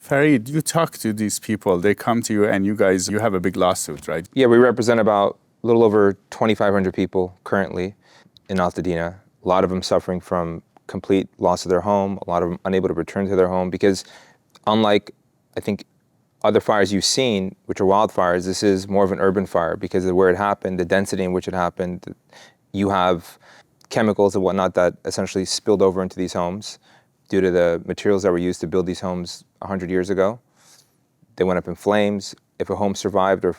Farid, you talk to these people, they come to you and you have a big lawsuit, right? Yeah, we represent about a little over 2,500 people currently in Altadena. A lot of them suffering from complete loss of their home, a lot of them unable to return to their home because unlike, I think, other fires you've seen, which are wildfires, this is more of an urban fire because of where it happened, the density in which it happened. You have chemicals and whatnot that essentially spilled over into these homes due to the materials that were used to build these homes 100 years ago. They went up in flames. If a home survived or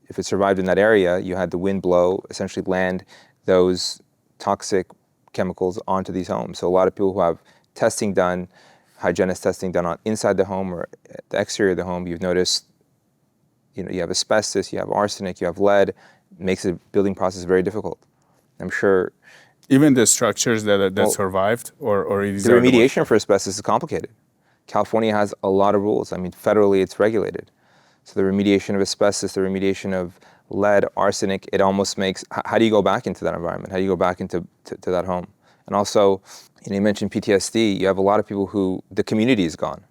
if it survived in that area, you had the wind blow, essentially land those toxic chemicals onto these homes. So a lot of people who have testing done, hygienist testing done on inside the home or the exterior of the home, you've noticed, you have asbestos, you have arsenic, you have lead, makes the building process very difficult. I'm sure. Even the structures that survived, or it is the remediation for asbestos is complicated. California has a lot of rules. I mean, federally it's regulated. So the remediation of asbestos, the remediation of lead, arsenic, it almost makes, how do you go back into that environment? How do you go back into to that home? And also, you mentioned PTSD, you have a lot of people who, the community is gone.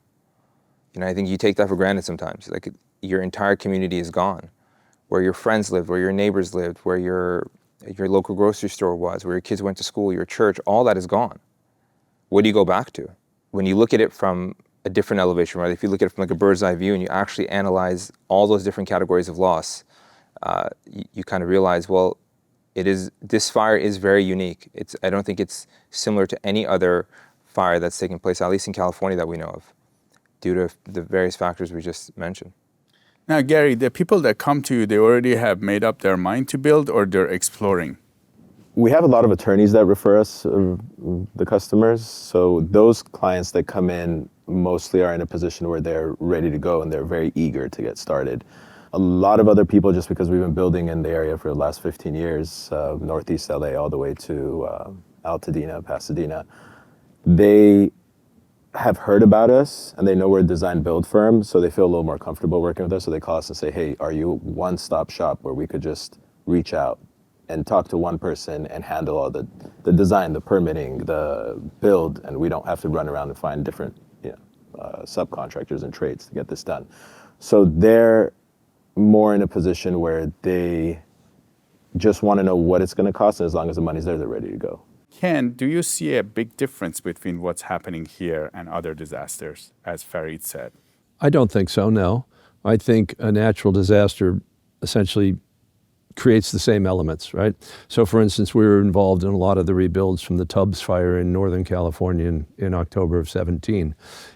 I think you take that for granted sometimes. Like your entire community is gone. Where your friends lived, where your neighbors lived, where your local grocery store was, where your kids went to school, your church, all that is gone. What do you go back to? When you look at it from a different elevation, right? If you look at it from like a bird's eye view and you actually analyze all those different categories of loss, you kind of realize, well, this fire is very unique. I don't think it's similar to any other fire that's taken place, at least in California that we know of, due to the various factors we just mentioned. Now, Gary, the people that come to you, they already have made up their mind to build, or they're exploring? We have a lot of attorneys that refer us, the customers. So those clients that come in mostly are in a position where they're ready to go and they're very eager to get started. A lot of other people, just because we've been building in the area for the last 15 years, Northeast LA all the way to Altadena, Pasadena, they have heard about us and they know we're a design build firm, so they feel a little more comfortable working with us. So they call us and say, hey, are you one-stop shop where we could just reach out and talk to one person and handle all the design, the permitting, the build, and we don't have to run around and find different subcontractors and trades to get this done. So they're more in a position where they just want to know what it's going to cost, and as long as the money's there, they're ready to go. Ken, do you see a big difference between what's happening here and other disasters, as Farid said? I don't think so, no. I think a natural disaster essentially creates the same elements, right? So for instance, we were involved in a lot of the rebuilds from the Tubbs fire in Northern California in October of 17.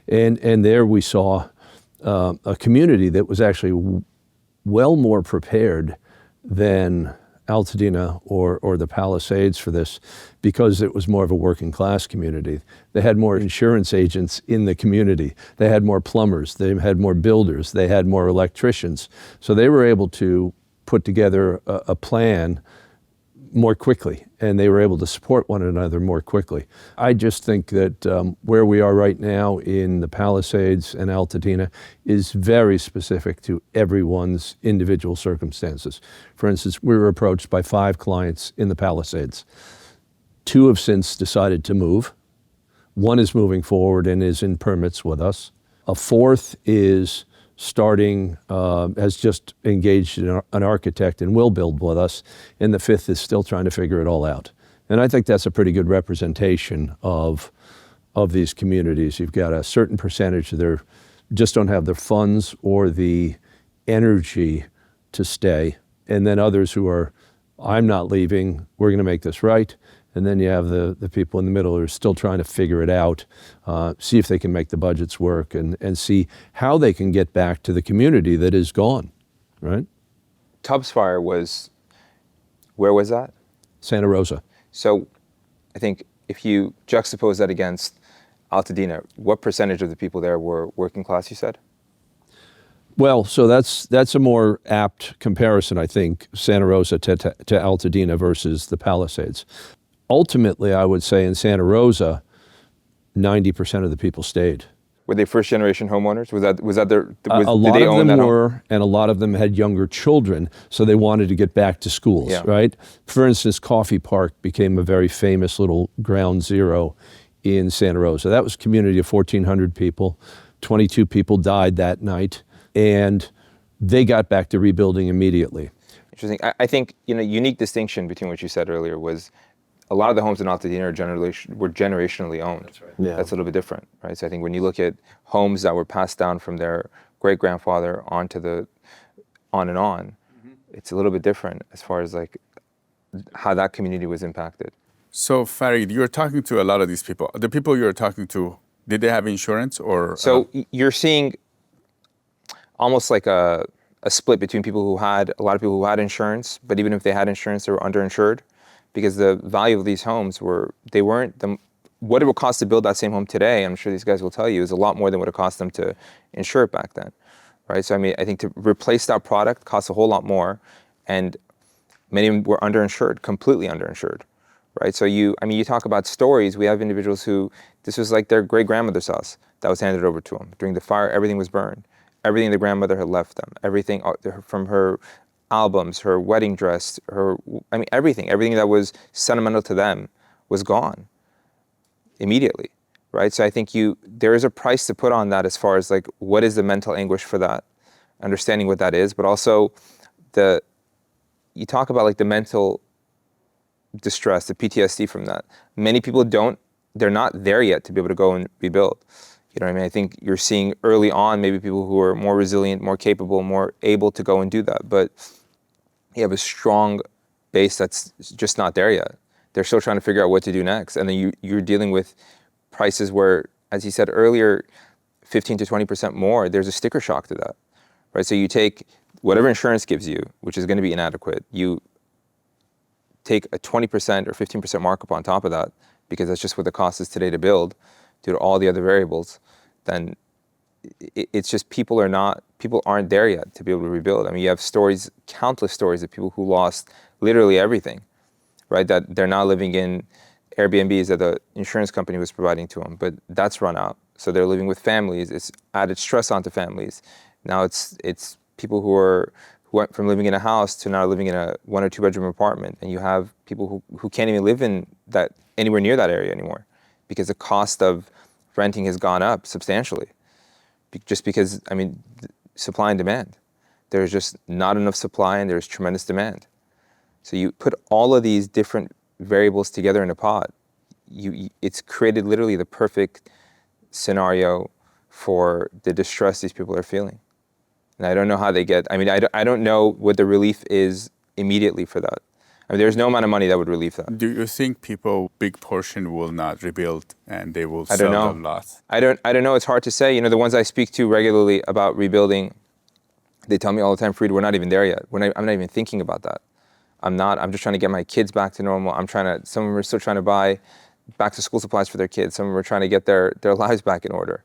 And there we saw a community that was actually well more prepared than Altadena or the Palisades for this, because it was more of a working class community. They had more insurance agents in the community. They had more plumbers. They had more builders. They had more electricians. So they were able to put together a plan more quickly, and they were able to support one another more quickly. I just think that where we are right now in the Palisades and Altadena is very specific to everyone's individual circumstances. For instance, we were approached by 5 clients in the Palisades. 2 have since decided to move. 1 is moving forward and is in permits with us. A 4th is starting, has just engaged an architect and will build with us, and the 5th is still trying to figure it all out. And I think that's a pretty good representation of these communities. You've got a certain percentage that just don't have the funds or the energy to stay, and then others who are, I'm not leaving, we're going to make this right. And then you have the people in the middle who are still trying to figure it out, see if they can make the budgets work, and see how they can get back to the community that is gone, right? Tubbs fire where was that? Santa Rosa. So I think if you juxtapose that against Altadena, what percentage of the people there were working class, you said? Well, so that's a more apt comparison, I think, Santa Rosa to Altadena versus the Palisades. Ultimately, I would say in Santa Rosa, 90% of the people stayed. Were they first generation homeowners? Was that their? A lot of them were, and a lot of them had younger children, so they wanted to get back to schools, right? For instance, Coffee Park became a very famous little ground zero in Santa Rosa. That was a community of 1,400 people. 22 people died that night, and they got back to rebuilding immediately. Interesting. I think, unique distinction between what you said earlier was a lot of the homes in Altadena were generationally owned. That's right. Yeah. That's a little bit different, right? So I think when you look at homes that were passed down from their great-grandfather on and on, it's a little bit different as far as like how that community was impacted. So Farid, you're talking to a lot of these people. The people you're talking to, did they have insurance or? So you're seeing almost like a split between a lot of people who had insurance, but even if they had insurance, they were underinsured, because the value of these homes what it would cost to build that same home today, I'm sure these guys will tell you, is a lot more than what it cost them to insure it back then, right? So I mean, I think to replace that product costs a whole lot more, and many of them were underinsured, completely underinsured, right? So you talk about stories. We have individuals who, this was like their great-grandmother's house that was handed over to them. During the fire, everything was burned. Everything the grandmother had left them, everything from her albums, her wedding dress, everything that was sentimental to them was gone immediately, right? So I think there is a price to put on that as far as like, what is the mental anguish for that, understanding what that is, but also you talk about like the mental distress, the PTSD from that. Many people they're not there yet to be able to go and rebuild. You know what I mean? I think you're seeing early on maybe people who are more resilient, more capable, more able to go and do that. But you have a strong base that's just not there yet. They're still trying to figure out what to do next. And then you're dealing with prices where, as you said earlier, 15 to 20% more, there's a sticker shock to that, right? So you take whatever insurance gives you, which is going to be inadequate, you take a 20% or 15% markup on top of that, because that's just what the cost is today to build, due to all the other variables, then it's just people aren't there yet to be able to rebuild. I mean, you have countless stories of people who lost literally everything, right? That they're now living in Airbnbs that the insurance company was providing to them, but that's run out. So they're living with families. It's added stress onto families. Now it's people who went from living in a house to now living in a 1 or 2 bedroom apartment, and you have people who can't even live in that anywhere near that area anymore, because the cost of renting has gone up substantially. Just because, supply and demand. There's just not enough supply and there's tremendous demand. So you put all of these different variables together in a pot, it's created literally the perfect scenario for the distress these people are feeling. And I don't know how they I don't know what the relief is immediately for that. There's no amount of money that would relieve that. Do you think big portion will not rebuild and they will sell the lots? I don't know. It's hard to say. The ones I speak to regularly about rebuilding, they tell me all the time, Farid, we're not even there yet. I'm not even thinking about that. I'm just trying to get my kids back to normal. Some of them are still trying to buy back to school supplies for their kids. Some of them are trying to get their lives back in order.